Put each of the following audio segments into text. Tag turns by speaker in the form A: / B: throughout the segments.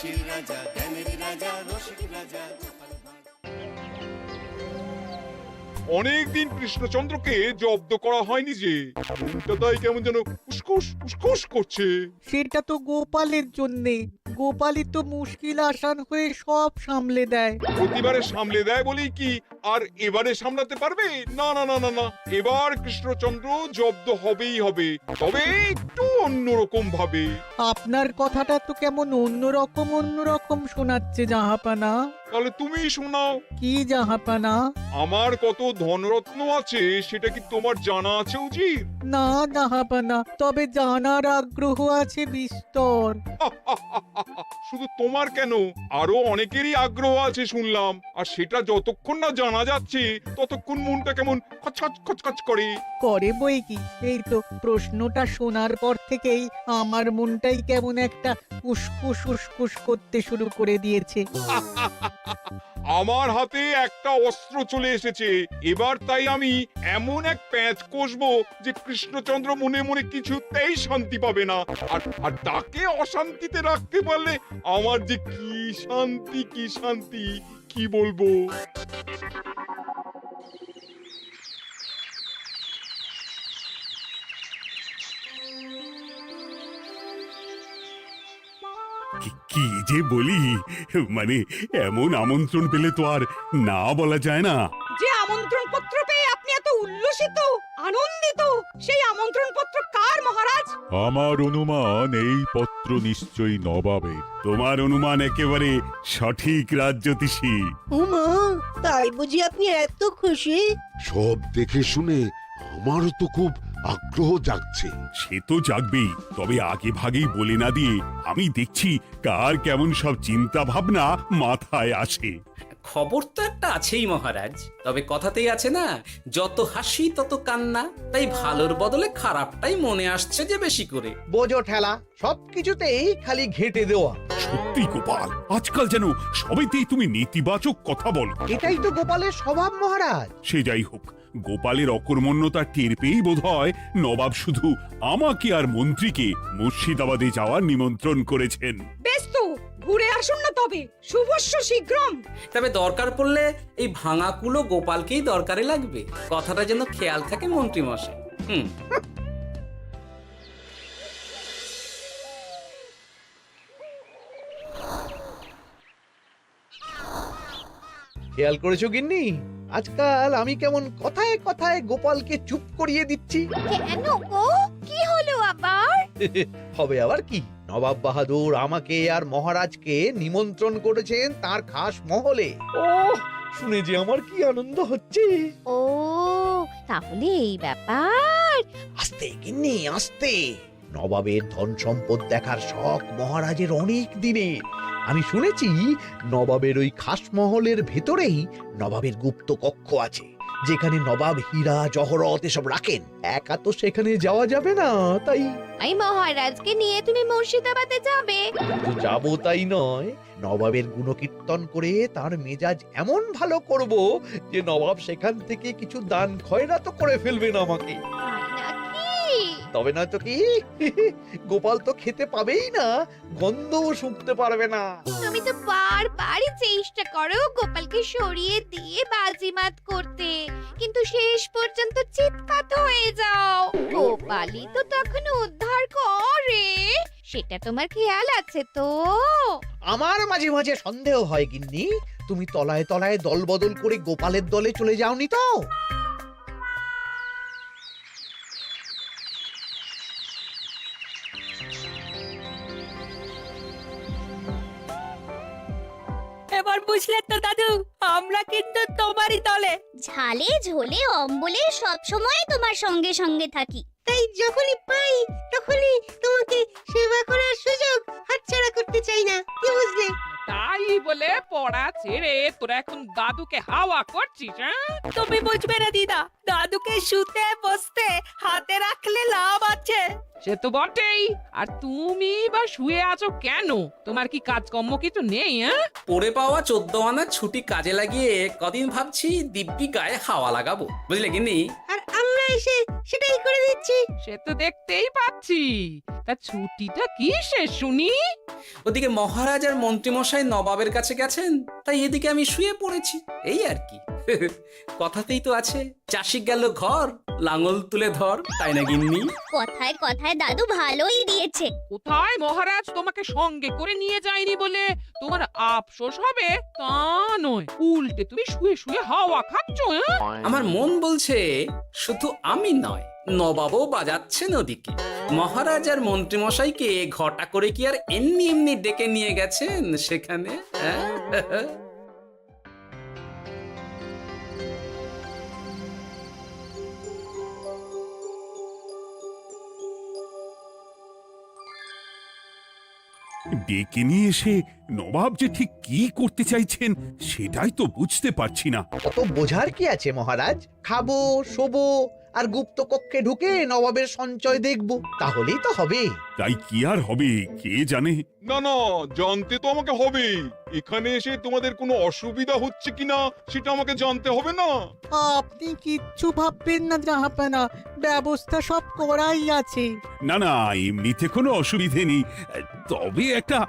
A: হাসির রাজা, জ্ঞানের রাজা, রসিক রাজা।
B: অনেকদিন কৃষ্ণচন্দ্রকে জব্দ করা হয়নি যে, মনটা তাই কেমন যেন উস্কুস উস্কুস করছে।
C: সেটা তো গোপালের জন্যে। গোপালই তো মুশকিল আসান হয়ে সব সামলে দেয়।
B: প্রতিবারে সামলে দেয় বলেই কি আর এবারে সামলাতে পারবে? না না না না না, এবার কৃষ্ণচন্দ্র জব্দ হবেই হবে, তবে একটু অন্যরকম ভাবে।
C: আপনার কথাটা তো কেমন অন্যরকম শোনাচ্ছে জাহাপানা।
B: তাহলে তুমি শোনাও।
C: কি জাহাপানা?
B: আমার কত ধনরত্ন আছে সেটা কি তোমার জানা আছে উজির?
C: না জাহাপানা, তবে জানার আগ্রহ আছে বিস্তর।
B: শুধু তোমার কেন, আরো অনেকেরই আগ্রহ আছে শুনলাম, আর সেটা যতক্ষণ না জানা যাচ্ছে ততক্ষণ মনটা কেমন খচখচ খচখচ করে।
C: করে বই কি, এই তো প্রশ্নটা শোনার পর থেকেই আমার মনটাই কেমন একটা উস্কুস উস্কুস করতে শুরু করে দিয়েছে।
B: আমার হাতে একটা অস্ত্র চলে এসেছে, এবার তাই আমি এমন এক প্যাঁচ কষবো যে কৃষ্ণচন্দ্র মনে মনে কিছুতেই শান্তি পাবে না, আর তাকে অশান্তিতে রাখতে পারলে আমার যে কি শান্তি কি শান্তি, কি বলবো।
D: কি যে বলি, মানে এমন আমন্ত্রণ পেলে তো আর না বলা যায় না।
E: যে আমন্ত্রণ পত্র পেয়ে আপনি এত উল্লসিত আনন্দিত, সেই আমন্ত্রণ পত্র কার মহারাজ?
F: আমার অনুমান এই পত্র নিশ্চয়ই নবাবের।
D: তোমার অনুমান একেবারে সঠিক রাজ্যতীষী।
G: উমা, তাই বুঝি আপনি এত খুশি?
H: সব দেখে শুনে আমারও তো খুব আগ্রহ জাগছে।
D: সে তো জাগবেই, তবে আগে ভাগেই বলে না দিয়ে আমি দেখছি কার কেমন সব চিন্তা ভাবনা মাথায় আসে।
I: খবর তো একটা আছেই মহারাজ, তবে কথাতেই আছে না, যত হাসি তত কান্না, তাই ভালোর বদলে খারাপটাই মনে আসছে যে বেশি করে।
J: বোঝো ঠেলা, সবকিছুতেই খালি ঘেঁটে দেওয়া।
D: সত্যি গোপাল, আজকাল যেন সবেতেই তুমি নেতিবাচক কথা বলো।
J: এটাই তো গোপালের স্বভাব মহারাজ।
D: সে যাই হোক, গোপালের অকর্মণ্যতা টের পেয়েই বোধ হয় নবাব শুধু আমাকে আর মন্ত্রীকে মুর্শিদাবাদে যাওয়ার নিমন্ত্রণ করেছেন।
E: বেশ তো, ঘুরে আসুন না তবে, শুভস্য শীঘ্রম।
I: তবে দরকার পড়লে এই ভাঙা কুলো গোপালকেই দরকারে লাগবে, কথাটা যেন খেয়াল থাকে মন্ত্রী মশাই।
J: খেয়াল করেছো গিন্নি, আজকাল আমি কেমন কথায় কথায় গোপালকে চুপ করিয়ে দিচ্ছি।
K: কেন গো, কি হলো আবার?
J: হবে আবার কি, নবাব বাহাদুর আমাকে আর মহারাজকে নিমন্ত্রণ করেছেন তার খাস মহলে। ও শুনে যে আমার কি আনন্দ হচ্ছে।
K: ও তাহলে এই ব্যাপার।
J: আস্তে গিন্নি আস্তে, নবাবের ধন সম্পদ দেখার শখ মহারাজের অনেক দিনের। আমি শুনেছি নবাবের ওই খাস মহলের ভেতরেই নবাবের গুপ্ত কক্ষ আছে, যেখানে নবাব হীরা জহরত এসব রাখেন। একা তো সেখানে যাওয়া যাবে না, তাই
K: এই মহারাজকে নিয়ে তুমি মুর্শিদাবাদে যাবে?
J: যাবো তাই নয়, নবাবের গুণকীর্তন করে তার মেজাজ এমন ভালো করব যে নবাব সেখান থেকে কিছু দান খয়রাত করে ফেলবেন আমাকে।
K: তাই নাকি?
J: তবে না তো কি, গোপাল তো খেতে পাবেই না, গন্ধও শুঁকতে পারবে না।
K: তুমি তো বারবারই চেষ্টা করো গোপালকে সরিয়ে দিয়ে বাজিমাত করতে, কিন্তু শেষ পর্যন্ত চিৎকার হয়ে যাও। গোপালই তো তখন উদ্ধার করে, সেটা তোমার খেয়াল আছে তো?
J: আমার মাঝে মাঝে সন্দেহ হয় গিন্নি, তুমি তলায় তলায় দল বদল করে গোপালের দলে চলে যাওনি তো?
E: এবার বুঝলে তো দাদু, আমরা কিন্তু তোমারই দলে।
K: ঝালে ঝোলে অম্বলে সব সময় তোমার সঙ্গে সঙ্গে থাকি।
G: তাই যখনই পাই তখনই তোমাকে সেবা করার সুযোগ হাতছাড়া করতে চাই না, কি বুঝলে?
E: তাই বলে পড়া ছেড়ে তোরা এখন দাদুকে হাওয়া করছিস? তুমি বুঝবে না দিদা, দাদুকে শুতে বসতে হাতে রাখলে লাভ আছে। সে তো বটেই, আর তুমি বা শুয়ে আছো কেন? তোমার কি কাজকর্ম কিছু নেই?
I: পড়ে পাওয়া 14 আনার ছুটি কাজে লাগিয়ে কদিন ভাবছি দিব্যি গায়ে হাওয়া লাগাবো, বুঝলে গিন্নি?
G: আর আমরা এসে সেটাই করে দিচ্ছি।
E: সে তো দেখতেই পাচ্ছি, তা ছুটিটা কি শেষ শুনি?
I: ওদিকে মহারাজ আর মন্ত্রীমশাই নবাবের কাছে গেছেন, তাই এদিকে আমি শুয়ে পড়েছি, এই আর কি। কথাতেই তো আছে, চাষি গেল ঘর, লাঙল তুলে ধর, তাই না গিন্নি?
K: কথায় কথায় দাদু ভালোই দিয়েছে।
E: কোথায় মহারাজ তোমাকে সঙ্গে করে নিয়ে যায়নি বলে তোমার আফসোস হবে তা নয়, উল্টে তুমি শুয়ে শুয়ে হাওয়া খাচ্ছ।
I: আমার মন বলছে শুধু আমি নয়, নবাবও বাজাচ্ছেন ওদিকে। মহারাজ আর মন্ত্রীমশাইকে ঘটা করে কি আর এমনি এমনি ডেকে নিয়ে গেছেন সেখানে? হ্যাঁ?
D: ডেকে নিয়ে এসে নবাব যে ঠিক কি করতে চাইছেন সেটাই তো বুঝতে পারছি না।
J: অত বোঝার কি আছে মহারাজ? খাবো, শোবো আর গুপ্ত কক্ষে ঢুকে নবাবের সঞ্চয় দেখব, তাহলেই তো হবে।
D: তাই কি আর হবে কে জানে।
B: না না, জানতে তো আমাকে হবে। এখানে এসে তোমাদের কোনো অসুবিধা হচ্ছে কিনা সেটা আমাকে জানতে হবে না?
C: আপনি কিচ্ছু ভাববেন না জাহাপানা, ব্যবস্থা সব করাই আছে।
D: না না, এমনিতে কোনো অসুবিধে নেই, তবে একটা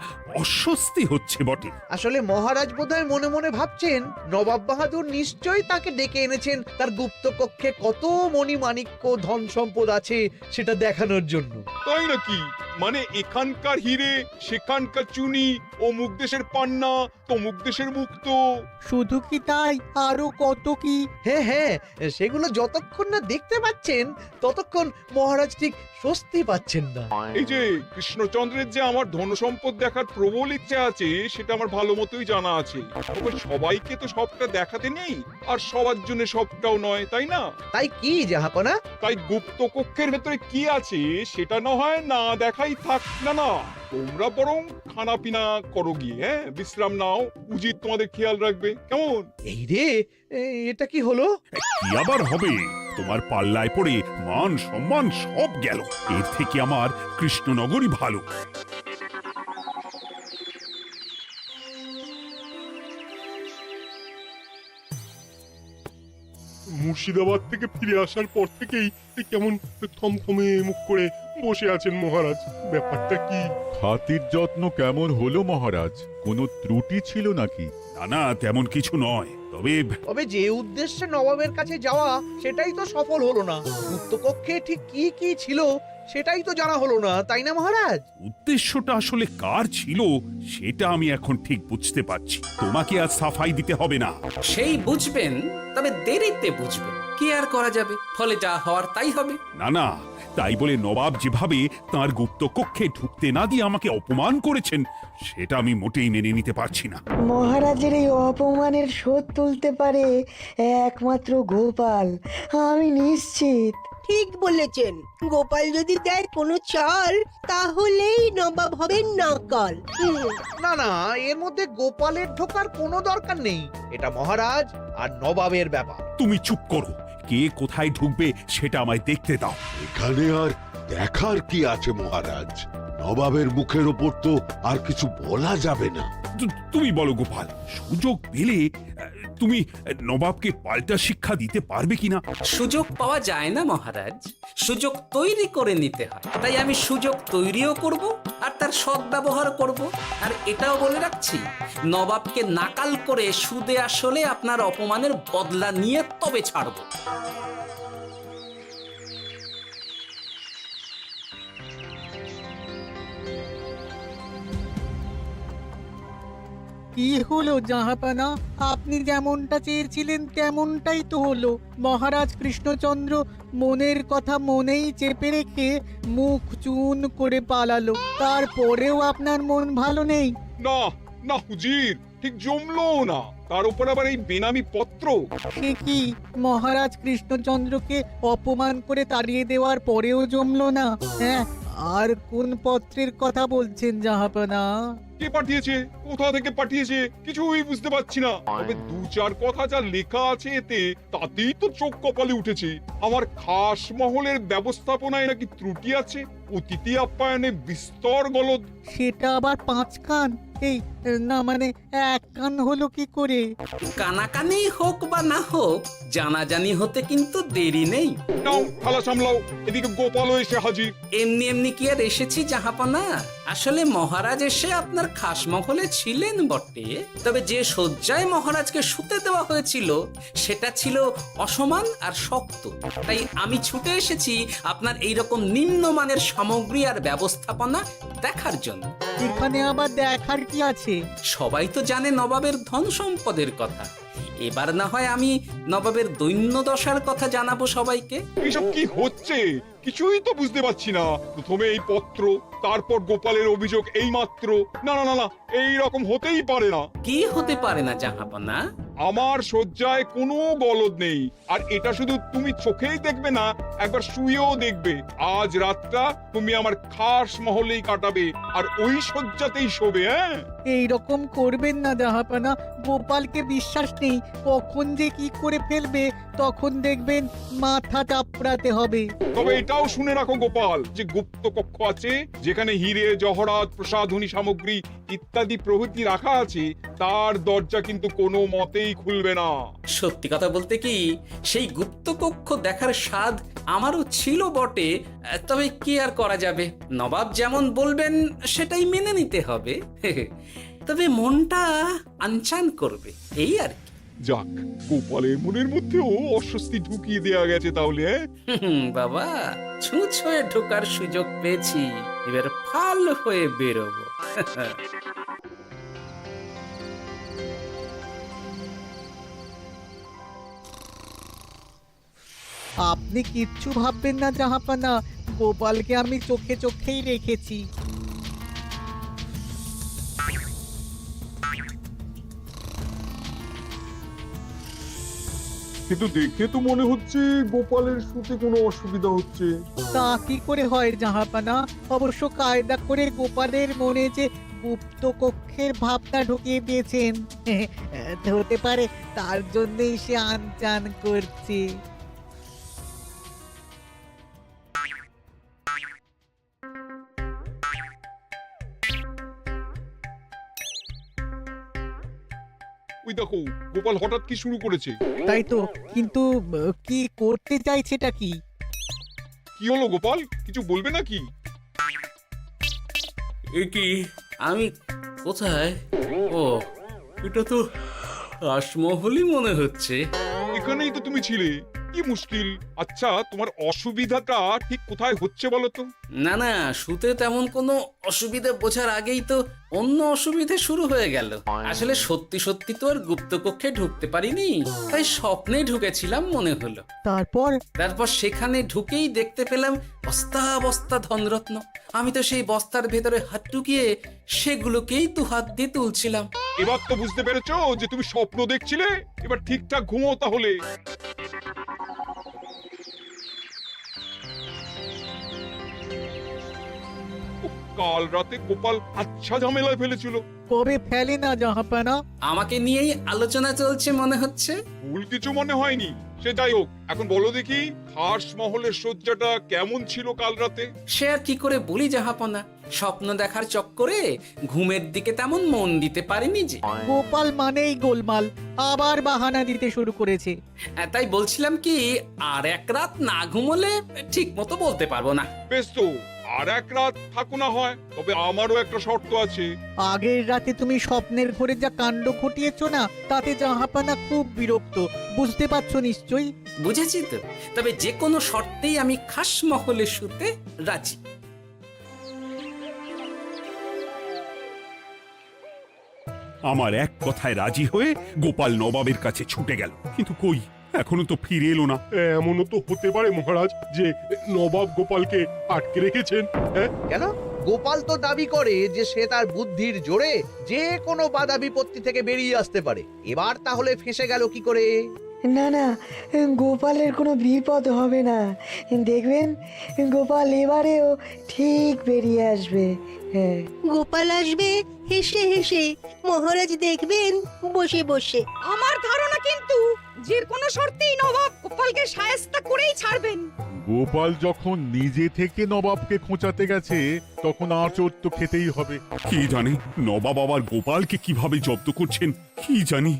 D: অস্বস্তি হচ্ছে বটে।
J: আসলে মহারাজ বোধহয় মনে মনে ভাবছেন নবাব বাহাদুর নিশ্চয়ই তাকে ডেকে এনেছেন তার গুপ্ত কক্ষে কত মণিমাণিক্য ধন সম্পদ আছে সেটা দেখানোর জন্য।
B: তাই নাকি? মানে এখানকার হিরে, সেখানকার চুনি, অমুক দেশের পান্না, তমুক দেশের মুক্ত।
C: শুধু কি তাই, আরো কত কি।
J: হ্যাঁ হ্যাঁ, সেগুলো যতক্ষণ না দেখতে পাচ্ছেন ততক্ষণ মহারাজ ঠিক স্বস্তি পাচ্ছেন না।
B: এই যে কৃষ্ণচন্দ্রের যে আমার ধন সম্পদ দেখার প্রবল ইচ্ছা আছে সেটা আমার ভালো মতোই জানা আছে। তবে সবাইকে তো সবটা দেখাতে নেই, আর সবার জন্য সবটাও নয়, তাই না?
J: তাই কি জাহাপনা?
B: তাই গুপ্ত কক্ষের ভেতরে কি আছে সেটা না হয় না দেখাই থাক। না না, তোমরা বরং খানা পিনা করো গিয়ে, হ্যাঁ, বিশ্রাম নাও। উচিত তোমাদের খেয়াল রাখবে, কেমন?
J: এই রে, এটা কি হলো?
D: কি আবার হবে? তোমার পাল্লায় পড়ে মান সম্মান সব গেল। এর থেকে আমার কৃষ্ণনগরই ভালো।
F: মুর্শিদাবাদ থেকে ফিরে আসার পর থেকেই কেমন থমথমে মুখ করে বসে আছেন মহারাজ। ব্যাপারটা কি? খাতির যত্ন কেমন হলো মহারাজ? কোনো ত্রুটি ছিল নাকি?
D: না না, তেমন কিছু নয়। তবে
J: যে উদ্দেশ্যে নবাবের কাছে যাওয়া সেটাই তো সফল হলো না। গুপ্ত কক্ষে ঠিক কি কি ছিল সেটাই তো জানা হলো না, তাই না মহারাজ?
D: উদ্দেশ্যটা আসলে কার ছিল সেটা আমি এখন ঠিক বুঝতে পারছি। তোমাকে আর সাফাই দিতে হবে না।
I: সেই বুঝবেন, তবে দেরিতে বুঝবেন। কি আর করা যাবে, ফলে যা হওয়ার তাই হবে।
D: না না, তাই বলে নবাব যেভাবে তার গুপ্ত কক্ষে ঢুকতে না দিয়ে আমাকে অপমান করেছেন সেটা আমি মোটেই মেনে নিতে পারছি না।
G: মহারাজের এই অপমানের শোধ তুলতে পারে একমাত্র গোপাল, আমি নিশ্চিত। ঠিক বলেছেন, গোপাল যদি দেয় কোনো চাল তাহলেই নবাব হবেন নকল।
J: না না, এর মধ্যে গোপালের ঢোকার কোনো দরকার নেই। এটা মহারাজ আর নবাবের ব্যাপার।
D: তুমি চুপ করো। কে কোথায় ঢুকবে সেটা আমায় দেখতে দাও।
H: এখানে আর দেখার কি আছে মহারাজ? নবাবের মুখের ওপর তো আর কিছু বলা যাবে না।
D: তুমি বলো গোপাল, সুযোগ পেলে তুমি নবাবকে পাল্টা শিক্ষা দিতে পারবে কিনা?
I: সুযোগ পাওয়া যায় না মহারাজ, সুযোগ তৈরি করে নিতে হয়। তাই আমি সুযোগ তৈরিও করব আর তার সদ্ব্যবহার করব। আর এটাও বলে রাখছি, নবাবকে নাকাল করে সুদে আসলে আপনার অপমানের বদলা নিয়ে তবে ছাড়ব।
C: কি হলো জাহাপানা? আপনি যেমনটা চেয়েছিলেন তেমনটাই তো হলো। মহারাজ কৃষ্ণচন্দ্র মনের কথা মনেই চেপে রেখে মুখ চুন করে পালালো, তারপরেও আপনার মন ভালো নেই?
B: না না হুজির, ঠিক জমলো না। তার উপর আবার এই বেনামি পত্র।
C: সে কি, মহারাজ কৃষ্ণচন্দ্রকে অপমান করে তাড়িয়ে দেওয়ার পরেও জমলো না? হ্যাঁ, আর কোন পত্রের কথা বলছেন জাহাপানা?
B: কে পাঠিয়েছে, কোথা থেকে পাঠিয়েছে কিছুই বুঝতে পারছি না। তবে দু চার কথা যা লেখা আছে এতে, তাতেই তো চোখ কপালে উঠেছে। আমার খাস মহলের ব্যবস্থাপনায় নাকি ত্রুটি আছে, অতিথি আপ্যায়নে বিস্তর গলদ।
C: সেটা আবার 5 কান? এই না, মানে 1 কান হলো কি করে?
I: কানাকানি হোক বা না হোক, জানাজানি হতে কিন্তু দেরি নেই।
B: নাও থালা সামলাও, এদিকে গোপালও এসে হাজির।
I: এমনি এমনি কি আর এসেছি জাহাপনা? আসলে মহারাজ এসে আপনার খাসমহলে ছিলেন বটে, তবে যে শয্যায় মহারাজকে শুতে দেওয়া হয়েছিল সেটা ছিল অসমান আর শক্ত। তাই আমি ছুটে এসেছি আপনার এইরকম নিম্নমানের সামগ্রী আর ব্যবস্থাপনা দেখার জন্য।
C: এখানে আবার দেখার কি আছে?
I: সবাই তো জানে নবাবের ধন সম্পদের কথা, এবার না হয় আমি নবাবের দৈন্য দশার কথা জানাবো সবাইকে।
B: এসব কি হচ্ছে কিছুই তো বুঝতে পারছি না। প্রথমে এই পত্র, তারপর গোপালের অভিযোগ এই মাত্র। না না না না, এই রকম হতেই পারে না।
I: কি হতে পারে না জাহাপনা?
B: আমার শয্যায় কোনো গলদ নেই, আর এটা শুধু তুমি চোখেই দেখবে না, একবার শুয়েও দেখবে। আজ রাতটা তুমি আমার খাস মহলেই কাটাবে, আর ওই শয্যাতেই শোবে। হ্যাঁ,
C: এই রকম করবেন না জাহাপানা, গোপালকে বিশ্বাস নেই, কখন যে কি করে ফেলবে তখন দেখবেন মাথা চাপড়াতে হবে।
B: তবে এটাও শুনে রাখো গোপাল, যে গুপ্ত কক্ষ আছে যেখানে হিরে জহরাত প্রসাধনী সামগ্রী ইত্যাদি প্রভৃতি রাখা আছে, তার দরজা কিন্তু কোনো মতেই খুলবে না।
I: সত্যি কথা বলতে কি, সেই গুপ্ত কক্ষ দেখার স্বাদ আমারও ছিল বটে, তবে কি আর করা যাবে, নবাব যেমন বলবেন সেটাই মেনে নিতে হবে। তবে মনটা আনচান করবে, এই আর কি।
B: যাক, গোপালের মনের মধ্যেও অস্বস্তি ঢুকিয়ে দেয়া গেছে তাহলে।
I: বাবা, ছুঁচ হয়ে ঢোকার সুযোগ পেয়েছি, এবার ফাল হয়ে বেরোবো।
C: আপনি কিচ্ছু ভাববেন না জাহাপানা, গোপালকে আমি চোখে চোখেই রেখেছি।
B: কিন্তু দেখে তো মনে হচ্ছে গোপালের শুতে কোনো অসুবিধা হচ্ছে।
C: তা কি করে হয় জাহাপানা? অবশ্য কায়দা করে গোপালের মনে যে গুপ্ত কক্ষের ভাবনা ঢুকিয়ে দিয়েছেন, হতে পারে তার জন্যই সে আনচান করছে।
B: ওই দেখো, গোপাল হঠাৎ কি শুরু করেছে।
C: তাই তো, কিন্তু কি করতে চাইছেটা কি?
B: কি হলো গোপাল, কিছু বলবে নাকি?
I: কি আমি কোথায়? ও, এটা তো রাসমহলই মনে হচ্ছে।
B: এখানেই তো তুমি ছিলে, কি মুশকিল। আচ্ছা, তোমার অসুবিধাটা ঠিক কোথায় হচ্ছে বলো তো?
I: না না, শুতে তেমন কোনো অসুবিধা বোঝার আগেই তো অন্য অসুবিধা শুরু হয়ে গেল। আসলে সত্যি সত্যি তো আর গুপ্তকক্ষে ঢুকতে পারিনি, তাই স্বপ্নে ঢুকেছিলাম মনে হলো। তারপর সেখানে ঢুকেই দেখতে পেলাম বস্তা বস্তা ধনরত্ন। আমি তো সেই বস্তার ভেতরে হাত ঢুকিয়ে সেগুলোকেই দু হাত দিয়ে তুলছিলাম।
B: এবার তো বুঝতে পেরেছো যে তুমি স্বপ্ন দেখছিলে। এবার ঠিকঠাক ঘুমো তাহলে। কাল রাতে গোপাল আচ্ছা ঝামেলায় ফেলেছিল।
C: কবে ফেলে না জাহাপানা?
I: আমাকে নিয়েই আলোচনা চলছে মনে হচ্ছে।
B: ভুল কিছু মনে হয়নি, সে যাই হোক। এখন বলো দেখি, খাস মহলের শয্যাটা কেমন ছিল কাল রাতে?
I: সে আর কি করে বলি জাহাপনা, স্বপ্ন দেখার চক্করে ঘুমের দিকে তেমন মন দিতে পারিনি যে।
C: গোপাল মানেই গোলমাল, আবার বাহানা দিতে শুরু করেছে।
I: তাই বলছিলাম কি, আর এক রাত না ঘুমোলে ঠিক মতো বলতে পারবো না।
B: বেশ তো, আর এক রাত থাকো না হয়, তবে আমারও একটা শর্ত আছে।
C: আগের রাতে তুমি স্বপ্নের ঘরে যা কাণ্ড ঘটিয়েছো না, তাতে জাহাপানা খুব বিরক্ত, বুঝতে পারছো নিশ্চয়ই।
I: বুঝেছি তো, তবে যে কোনো শর্তেই আমি খাস মহলে শুতে রাজি।
D: আমার এক কথায় রাজি হয়ে গোপাল নবাবের কাছে ছুটে গেল, কিন্তু কই, এখনো তো ফিরে এলো না।
F: এমনও তো হতে পারে মহারাজ যে নবাব গোপালকে আটকে রেখেছেন। হ্যাঁ,
J: কেন? গোপাল তো দাবি করে যে সে তার বুদ্ধির জোরে যে কোনো বাধা বিপত্তি থেকে বেরিয়ে আসতে পারে। এবার তাহলে ফেঁসে গেল কি করে?
G: না না, গোপালের কোনো বিপদ হবে না, দেখবেন গোপাল এবারেও ঠিক বেরিয়ে আসবে। হ্যাঁ,
L: গোপাল আসবে হেসে হেসে, মহারাজ দেখবেন বসে বসে।
E: আমার ধারণা কিন্তু যে কোনো শর্তেই নবাব গোপালকে শায়েস্তা করেই ছাড়বেন।
F: গোপাল যখন নিজে থেকে নবাবকে খোঁচাতে গেছে, তখন আঁচড় তো খেতেই হবে।
D: কি জানে নবাব আবার গোপালকে কিভাবে জব্দ করছেন, কি জানি।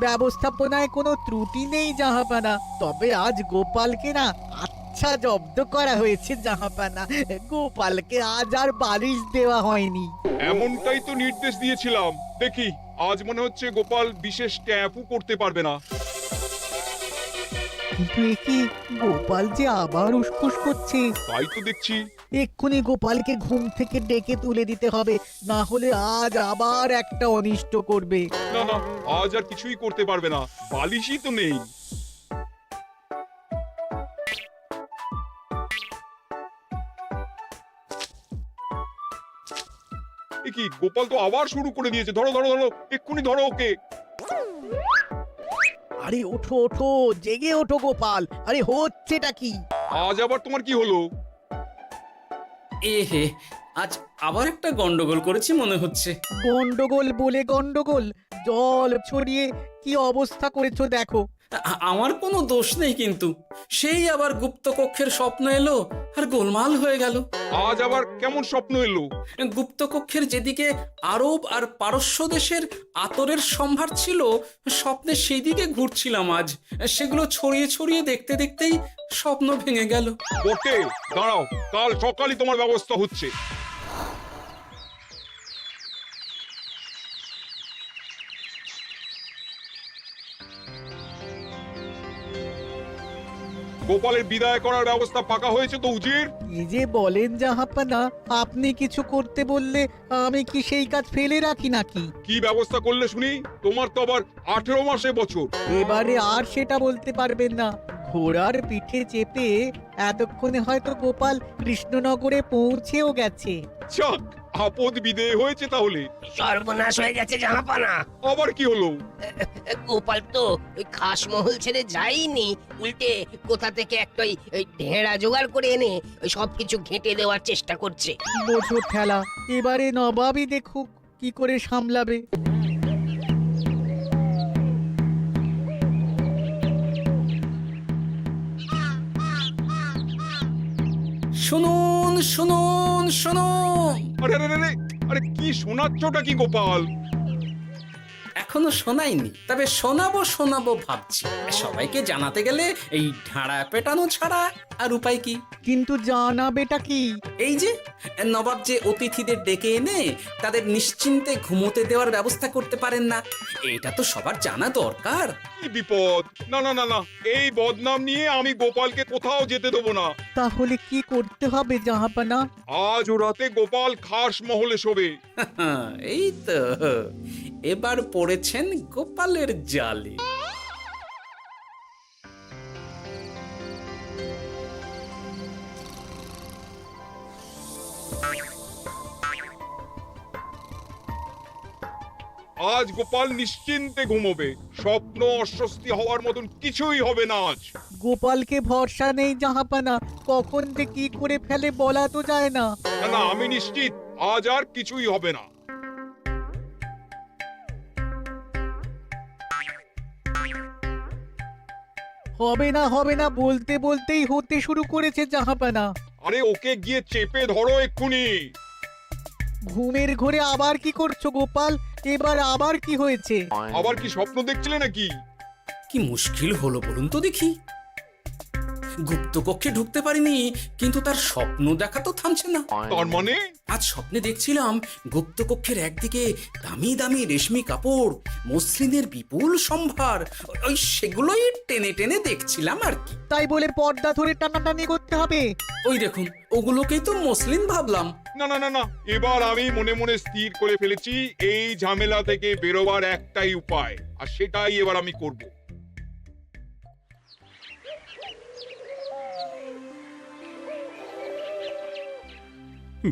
C: ব্যবস্থাপনায় কোনো ত্রুটি নেই জাহাপানা, তবে আজ গোপালকে না আচ্ছা জব্দ করা হয়েছে জাহাপানা। গোপালকে আজ আর বালিশ দেওয়া হয়নি।
B: এমনটাই তো নির্দেশ দিয়েছিলাম। দেখি আজ মনে হচ্ছে গোপাল বিশেষ ট্যাপও করতে পারবে না।
C: কিন্তু এ কি, গোপাল যে আবার উসখুস করছে।
B: তাই তো দেখছি।
C: এক্ষুনি গোপালকে ঘুম থেকে ডেকে তুলে দিতে হবে, না হলে আজ আবার একটা অনিষ্ট করবে।
B: না না, আজ আর কিছুই করতে পারবে না, বালিশই তো নেই। এ কি, গোপাল তো আবার শুরু করে দিয়েছে। ধরো ধরো ধরো, এক্ষুনি ধরো ওকে।
C: আরে ওঠো ওঠো, জেগে ওঠো গোপাল। আরে হচ্ছেটা কি?
B: আজ আবার তোমার কি হলো?
I: এ হে, আজ আবার একটা গন্ডগোল করেছি মনে হচ্ছে।
C: গন্ডগোল বলে গন্ডগোল, জল ছড়িয়ে কি অবস্থা করেছো দেখো।
I: আমার কোনো দোষ নেই, কিন্তু সেই আবার গুপ্তকক্ষের স্বপ্ন এলো আর গোলমাল হয়ে গেল।
B: আজ আবার কেমন স্বপ্ন এলো?
I: গুপ্তকক্ষের যেদিকে আরব আর পারস্য দেশের আতরের সম্ভার ছিল, স্বপ্নে সেই দিকে ঘুরছিলাম আজ। সেগুলো ছড়িয়ে ছড়িয়ে দেখতে দেখতেই স্বপ্ন ভেঙে গেল।
B: বটে, দাঁড়াও, কাল সকালই তোমার ব্যবস্থা হচ্ছে। গোপালের বিদায় করার ব্যবস্থা পাকা হয়েছে তো উজির?
C: কি যে বলেন জাহাপানা, আপনি কিছু করতে বললে আমি কি সেই কাজ ফেলে রাখি নাকি?
B: কি ব্যবস্থা করলে শুনি? তোমার তো আবার 18 মাসে বছর।
C: এবারে আর সেটা বলতে পারবেন না। ঘোড়ার পিঠে চেপে এতক্ষণে হয়তো গোপাল কৃষ্ণনগরে পৌঁছেও গেছে।
B: যাক, আপদ বিদেয় হয়েছে তাহলে।
L: সর্বনাশ হয়ে গেছে জাহাপানা।
B: আবার কি হলো?
L: গোপাল তো ওই খাসমহল ছেড়ে যায়নি, উল্টে কোথা থেকে একটা ওই ঢেঁড়া জোগাড় করে এনে ওই সবকিছু ঘেঁটে দেওয়ার চেষ্টা করছে।
C: বোঝো ঠেলা, এবারে নবাবই দেখুক কি করে সামলাবে।
I: শুনুন শুনুন শুনুন।
B: আরে আরে আরে, আরে কি শোনাচ্ছটা কি গোপাল?
I: এখনো শোনাইনি, তবে শোনাবো শোনাবো ভাবছি। সবাইকে জানাতে গেলে এই ঢাড়া পেটানো ছাড়া আর উপায় কি?
C: কিন্তু জানাবেটা কি?
I: এই যে নবাব যে অতিথিদের ডেকে এনে তাদের নিশ্চিন্তে ঘুমোতে দেওয়ার ব্যবস্থা করতে পারেন না, এটা তো সবার জানা দরকার।
B: কি বিপদ! না না না না, এই বদনাম নিয়ে আমি গোপালকে কোথাও যেতে দেবো না।
C: তাহলে কি করতে হবে জাহাপানা?
B: আজ ও রাতে গোপাল খাস মহলে শোবে।
I: এই তো এবার পড়েছেন গোপালের জালে।
B: আজ গোপাল নিশ্চিন্তে ঘুমোবে। স্বপ্ন অস্বস্তি হওয়ার মতন কিছুই হবে না আজ।
C: গোপালকে ভরসা নেই জাহাপানা, কখন যে কি করে ফেলে বলা তো যায় না।
B: না না, আমি নিশ্চিত আজ আর কিছুই হবে না।
C: হবে না বলতে বলতেই হতে শুরু করেছে জাহাপানা।
B: আরে ওকে গিয়ে চেপে ধরো এক্ষুনি।
C: ঘুমের ঘোরে আবার কি করছো গোপাল? এবার আবার কি হয়েছে?
B: আবার কি স্বপ্ন দেখছিলে নাকি?
I: কি মুশকিল হলো বলুন তো দেখি। গুপ্তকক্ষে ঢুকতে পারিনি, কিন্তু তার স্বপ্ন দেখা তো থামছে না।
B: তার মানে?
I: আজ স্বপ্নে দেখছিলাম গুপ্তকক্ষের একদিকে দামি দামি রেশমি কাপড়, মসলিনের বিপুল সম্ভার, ওই সেগুলোই টেনে টেনে দেখছিলাম আর কি।
C: তাই বলে পর্দা ধরে টানাটানি করতে হবে?
I: ওই দেখুন, ওগুলোকেই তো মসলিন ভাবলাম।
B: না না না না, এবার আমি মনে মনে স্থির করে ফেলেছি এই ঝামেলা থেকে বেরোবার একটাই উপায়, আর সেটাই এবার আমি করব।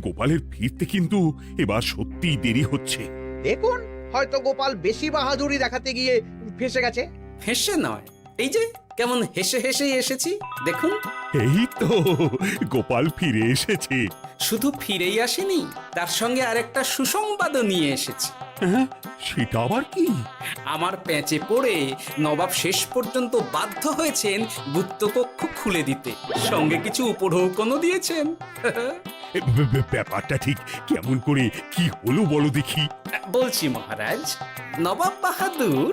D: গোপালের ফিরতে কিন্তু এবার সত্যিই দেরি হচ্ছে।
J: দেখুন, হয়তো গোপাল বেশি বাহাদুরি দেখাতে গিয়ে ফেসে গেছে।
I: হেসে নয়, এই যে কেমন হেসে হেসেই এসেছি দেখুন।
D: এই তো গোপাল ফিরে এসেছে।
I: শুধু ফিরেই আসেনি, তার সঙ্গে আরেকটা সুসংবাদও নিয়ে এসেছি।
D: হ্যাঁ, সেটা আবার কি?
I: আমার প্যাঁচে পড়ে নবাব শেষ পর্যন্ত বাধ্য হয়েছেন গুপ্তকক্ষ খুলে দিতে, সঙ্গে কিছু উপঢৌকনও দিয়েছেন।
D: ব্যাপারটা ঠিক কেমন করে কি হলো বলো দেখি।
I: বলছি মহারাজ, নবাব বাহাদুর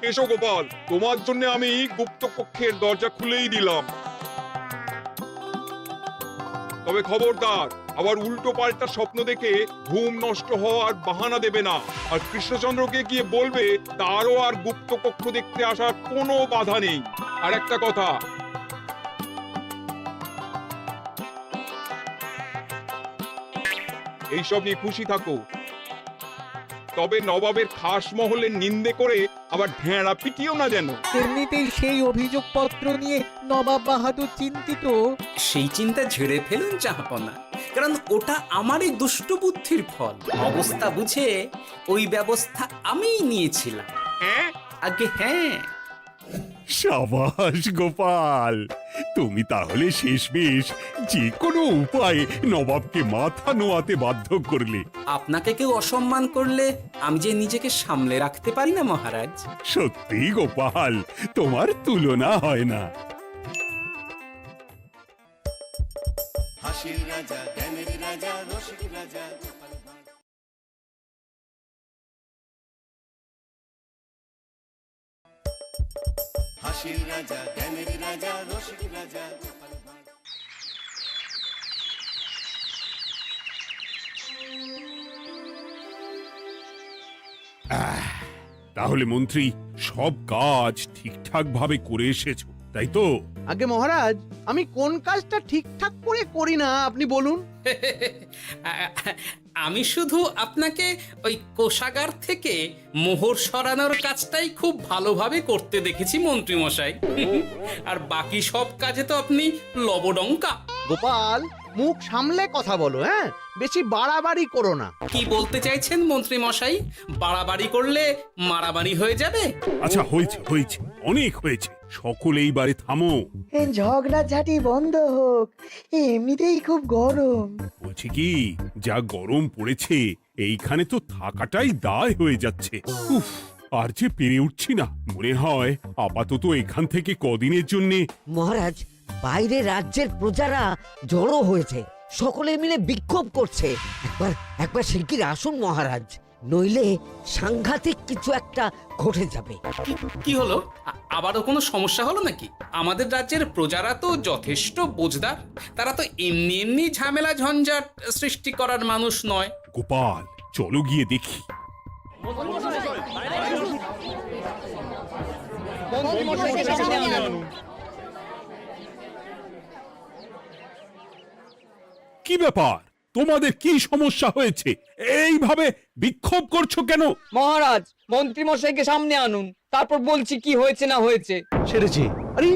B: এসো গোপাল, তোমার জন্য আমি গুপ্ত কক্ষের দরজা খুলেই দিলাম। তবে খবরদার, আবার উল্টো পাল্টা স্বপ্ন দেখে ঘুম নষ্ট হওয়ার বাহানা দেবে না। আর কৃষ্ণচন্দ্রকে গিয়ে বলবে তারও আর গুপ্ত কক্ষ দেখতে আসার কোনো বাধা নেই। আর একটা কথা, এইসব নিয়ে খুশি থাকো, তবে নবাবের খাস মহলের নিন্দে করে আবার ঢেঁড়া পিটিও না যেন।
C: এমনিতেই সেই অভিযোগপত্র নিয়ে নবাব বাহাদুর চিন্তিত।
I: সেই চিন্তা ঝেড়ে ফেলুন জাহাপনা, কারণ ওটা আমারই দুষ্ট বুদ্ধির ফল। অবস্থা বুঝে ওই ব্যবস্থা আমিই নিয়েছিলাম।
B: হ্যাঁ,
I: আগে হ্যাঁ।
D: সাবাস গোপাল, তুমি তাহলে শেষমেশ যে কোনো উপায়ে নবাবকে মাথা নোয়াতে বাধ্য করলে।
I: আপনাকে কেউ অসম্মান করলে আমি যে নিজেকে সামলে রাখতে পারি না মহারাজ।
D: সত্যি গোপাল, তোমার তুলনা হয় না।
A: হাসির রাজা জ্ঞানের রাজা রসিক রাজা গোপাল ভাঁড়। হাসির রাজা জ্ঞানের রাজা রসিক রাজা গোপাল ভাঁড়।
D: তাহলে মন্ত্রী, সব কাজ ঠিকঠাক ভাবে করে এসেছো, তাই তো?
J: আগে মহারাজ, আমি কোন কাজটা ঠিকঠাক করে করি না আপনি বলুন।
I: আমি শুধু আপনাকে ওই কোষাগার থেকে মোহর সরানোর কাজটাই খুব ভালোভাবে করতে দেখেছি মন্ত্রী মশাই। আর বাকি সব কাজে তো আপনি লবডঙ্কা।
J: গোপাল, মুখ সামলে কথা বলো, হ্যাঁ? বেশি বাড়াবাড়ি করো না।
I: কি বলতে চাইছেন মন্ত্রী মশাই? বাড়াবাড়ি করলে মারামারি হয়ে যাবে।
D: আচ্ছা, হয়েছে হয়েছে, অনেক হয়েছে, সকলে এইবারে থামো।
G: ঝগড়াঝাটি বন্ধ হোক, এমনিতেই খুব গরম।
D: বলছি কি, যা গরম পড়েছে এইখানে তো থাকাটাই দায় হয়ে যাচ্ছে। উফ, আর যে পেরে উঠছি না। মনে হয় আপাতত এখান থেকে কদিনের জন্যে।
L: মহারাজ, বাইরে রাজ্যের প্রজারা জড়ো হয়েছে, সকলে মিলে বিক্ষোভ করছে। একবার শিগগির আসুন মহারাজ, নইলে সাংঘাতিক কিছু একটা ঘটে যাবে।
I: কি হলো? আবারও কোনো সমস্যা হলো নাকি? আমাদের রাজ্যের প্রজারা তো যথেষ্ট বোঝদার, তারা তো এমনি এমনি ঝামেলা ঝঞ্ঝাট সৃষ্টি করার মানুষ নয়।
D: গোপাল, চলো গিয়ে দেখি। কি ব্যাপার, তোমাদের কি সমস্যা হয়েছে? এইভাবে বিক্ষোভ করছো কেন?
C: মহারাজ, মন্ত্রী মশাইকে সামনে আনুন, তারপর বলছি কি হয়েছে না হয়েছে।
J: সেরেছে। আরে,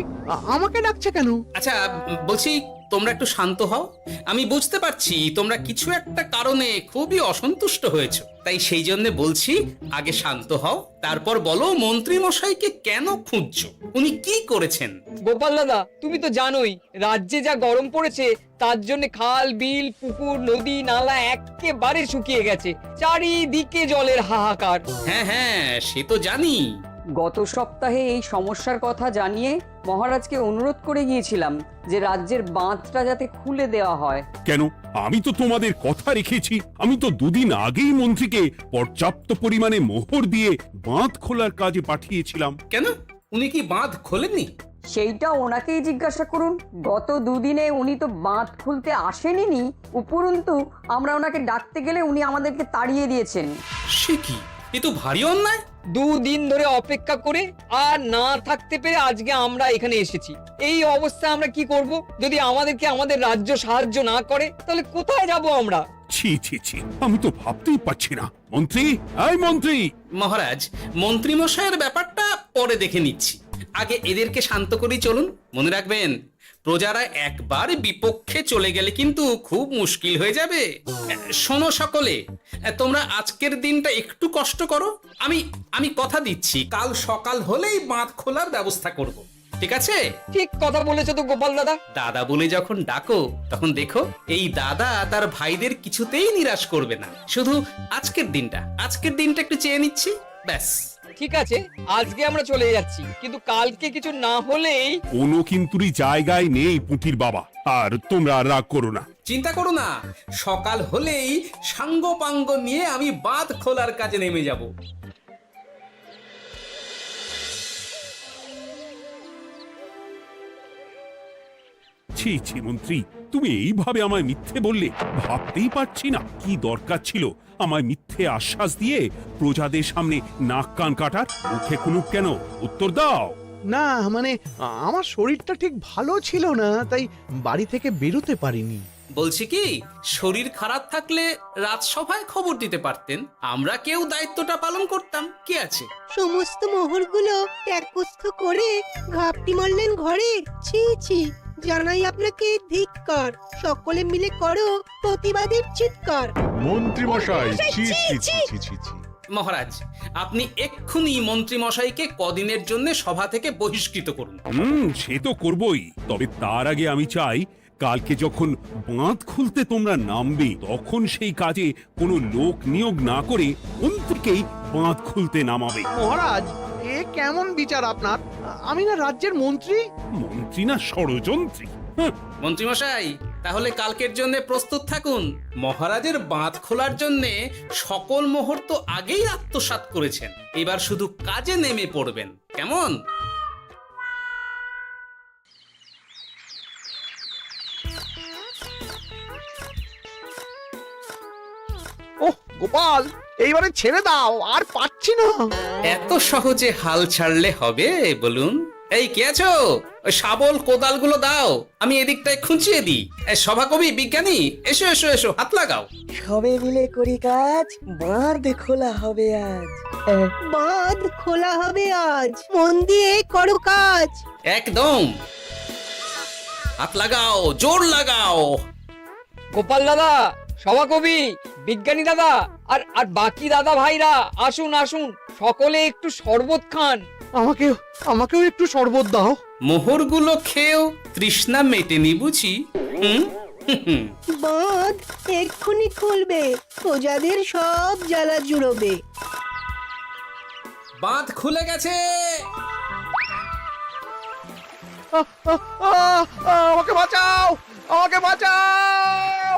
J: আমাকে ডাকছে কেন?
I: আচ্ছা, বলছি তোমরা একটু শান্ত হও। আমি বুঝতে পারছি তোমরা কিছু একটা কারণে খুবই অসন্তুষ্ট হয়েছো, তাই সেই জন্য বলছি আগে শান্ত হও, তারপর বলো মন্ত্রী মশাইকে কেন খুঁজছো, উনি কি করেছেন।
C: গোপাল দাদা, তুমি তো জানোই রাজ্যে যা গরম পড়েছে, তার জন্য খাল বিল পুকুর নদী নালা একেবারে শুকিয়ে গেছে, চারিদিকে জলের হাহাকার।
I: হ্যাঁ হ্যাঁ, সে তো জানি।
M: গত সপ্তাহে এই সমস্যার কথা জানিয়ে মহারাজকে অনুরোধ করে গিয়েছিলাম যে রাজ্যের বাঁধটা যাতে খুলে দেওয়া হয়।
D: কেন? আমি তো তোমাদের কথা রেখেছি। আমি তো দুদিন আগেই মন্ত্রীকে পর্যাপ্ত পরিমাণে মোহর দিয়ে বাঁধ খোলার কাজে পাঠিয়েছিলাম।
I: কেন, উনি কি বাঁধ খোলেননি?
M: সেইটা ওনাকেই জিজ্ঞাসা করুন। গত দুদিনে উনি তো বাঁধ খুলতে আসেনি, উপরন্তু আমরা ওনাকে ডাকতে গেলে উনি আমাদেরকে তাড়িয়ে দিয়েছেন।
I: সে কি, এ তো ভারী অন্যায়।
C: দুদিন ধরে অপেক্ষা করে আর না থাকতে পেরে আজকে আমরা এখানে এসেছি। এই অবস্থা আমরা কি করব? যদি আমাদেরকে আমাদের রাজ্য সাহায্য না করে তাহলে কোথায় যাব আমরা?
D: ছি ছি ছি, আমি তো ভাবতেই পারছি না। মন্ত্রী, এই মন্ত্রী।
I: মহারাজ, মন্ত্রী মশাইয়ের ব্যাপারটা পরে দেখে নিচ্ছি, আগে এদেরকে শান্ত করেই চলুন। মনে রাখবেন, প্রজারা একবার বিপক্ষে চলে গেলে কিন্তু খুব মুশকিল হয়ে যাবে। শোনো সকলে, তোমরা আজকের দিনটা একটু কষ্ট করো। আমি কথা দিচ্ছি, কাল সকাল হলেই বাঁধ খোলার ব্যবস্থা করব। ঠিক আছে?
C: ঠিক কথা বলেছো তো গোপাল দাদা।
I: দাদা বলে যখন ডাকো, তখন দেখো এই দাদা তার ভাইদের কিছুতেই নিরাশ করবে না। শুধু আজকের দিনটা একটু চেয়ে নিচ্ছি, ব্যাস।
C: ঠিক আছে, আজকে আমরা চলে যাচ্ছি, কিন্তু কালকে কিছু না হলেই।
D: কোনো কিন্তুরই জায়গায় নেই পুঁটির বাবা, আর তোমরা আর রাগ করো না।
I: চিন্তা করো না, সকাল হলেই সাঙ্গ পাঙ্গ নিয়ে আমি বাঁধ খোলার কাজে নেমে যাব।
D: ছি ছি মন্ত্রী, তুমি এইভাবে আমায় মিথ্যে বললে। ভাবতেই পারছি না কি দরকার ছিল আমায় মিথ্যে আশ্বাস দিয়ে প্রজাদের সামনে নাক কান কাটার। মুখে কুলুপ কেন? উত্তর দাও।
J: না মানে আমার শরীরটা ঠিক ভালো ছিল না, তাই বাড়ি থেকে বেরোতে পারিনি।
I: বলছি কি, শরীর খারাপ থাকলে রাজসভায় খবর দিতে পারতেন, আমরা কেউ দায়িত্বটা পালন করতাম। কি আছে?
G: সমস্ত মোহরগুলো ত্যাগস্থ করে ঘাপটি মারলেন ঘরে। ছি ছি, জানাই আপনাকে ধিক্কার। সকলে মিলে করো প্রতিবাদের চিৎকার।
F: মন্ত্রী মশাই, ছি ছি ছি ছি ছি ছি।
I: মহারাজ, আপনি এক্ষুনি মন্ত্রী মশাইকে কদিনের জন্য সভা থেকে বহিষ্কৃত করুন।
D: সে তো করবই, তবে তার আগে আমি চাই কালকে যখন বাঁধ খুলতে তোমরা নামবে তখন সেই কাজে কোনো লোক নিয়োগ না করে মন্ত্রীকেই বাঁধ খুলতে নামাবে।
J: মহারাজ, এ কেমন বিচার আপনার? আমি না রাজ্যের মন্ত্রী।
D: মন্ত্রী না ষড়যন্ত্রী।
I: মন্ত্রী মশাই, তাহলে কালকের জন্য প্রস্তুত থাকুন। মহারাজের বাঁধ খোলার জন্য সকল মোহর তো আগেই আত্মসাৎ করেছেন, এবার শুধু কাজে নেমে পড়বেন। কেমন?
J: ওহ গোপাল, এইবারে ছেড়ে দাও, আর পাচ্ছি না।
I: এত সহজে হাল ছাড়লে হবে বলুন? এই কে আছো? ওই শাবল কোদালগুলো দাও, আমি এদিকটায় খুঁচিয়ে দিই। সভাকবি, বিজ্ঞানী, এসো এসো এসো, হাত লাগাও।
G: সবে মিলে করি কাজ, বাঁধ খোলা হবে আজ। বাঁধ খোলা হবে আজ, মন দিয়ে করো কাজ।
I: একদম, হাত লাগাও, জোর লাগাও।
M: গোপাল দাদা, সভাকবি, বিজ্ঞানী দাদা আর আর বাকি দাদা ভাইরা আসুন আসুন, সকলে একটু শরবত খান।
J: আমাকেও একটু শরবত দাও।
I: মোহরগুলো খেয়েও তৃষ্ণা মেটেনি বুঝি?
G: বাঁধ এক্ষুনি খুলবে, প্রজাদের সব জ্বালা জুড়বে।
I: বাঁধ খুলে গেছে।
J: আমাকে বাঁচাও, আমাকে বাঁচাও।